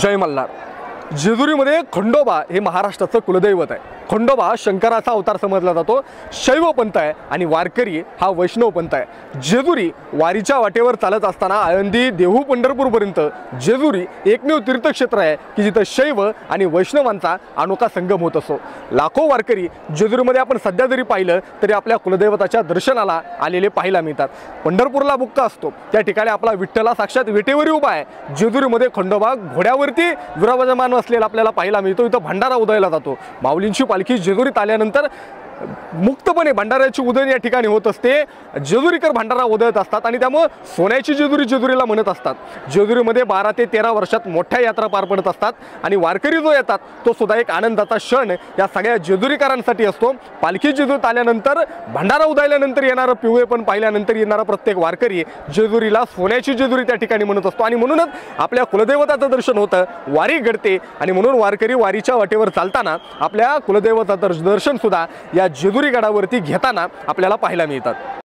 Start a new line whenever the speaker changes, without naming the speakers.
जय मल्हार। जेजुरीमध्ये खंडोबा हे महाराष्ट्राचं कुलदैवत आहे। खंडोबा हा शंकराचा अवतार समजला जातो। शैव पंथ आहे आणि वारकरी हा वैष्णव पंथ आहे। जेजुरी वारीच्या वाटेवर चालत असताना आळंदी देहू पंढरपूरपर्यंत जेजुरी एकमेव तीर्थक्षेत्र आहे की जिथे शैव आणि वैष्णवांचा अनोखा संगम होत असतो। लाखो वारकरी जेजुरीमध्ये आपण सध्या जरी पाहिलं तरी आपल्या कुलदैवताच्या दर्शनाला आलेले पाहायला मिळतात। पंढरपूरला बुक्का असतो त्या ठिकाणी आपला विठ्ठला साक्षात विटेवरी उभा आहे। जेजुरीमध्ये खंडोबा घोड्यावरती विराजमान असलेला आपल्याला पाहायला मिळतो। इथं भंडारा उधळला जातो। माऊलींची पालखी जेजुरीत आल्यानंतर मुक्तपणे भंडाऱ्याची उधळण या ठिकाणी होत असते। जेजुरीकर भंडारा उधळत असतात आणि त्यामुळे सोन्याची जेजुरी जेजुरीला म्हणत असतात। जेजुरीमध्ये 12 ते 13 वर्षात मोठ्या यात्रा पार पडत असतात आणि वारकरी जो येतात तो सुद्धा एक आनंदाचा क्षण या सगळ्या जेजुरीकरांसाठी असतो। पालखी जेजुरीत आल्यानंतर भंडारा उधळल्यानंतर येणारं पिवळे पण पाहिल्यानंतर येणारा प्रत्येक वारकरी जेजुरीला सोन्याची जेजुरी त्या ठिकाणी म्हणत असतो आणि म्हणूनच आपल्या कुलदैवताचं दर्शन होतं, वारी घडते आणि म्हणून वारकरी वारीच्या वाटेवर चालताना आपल्या कुलदैवताचं दर्शन सुद्धा या जेजुरी गडावरती घेताना आपल्याला पाहायला मिळतात।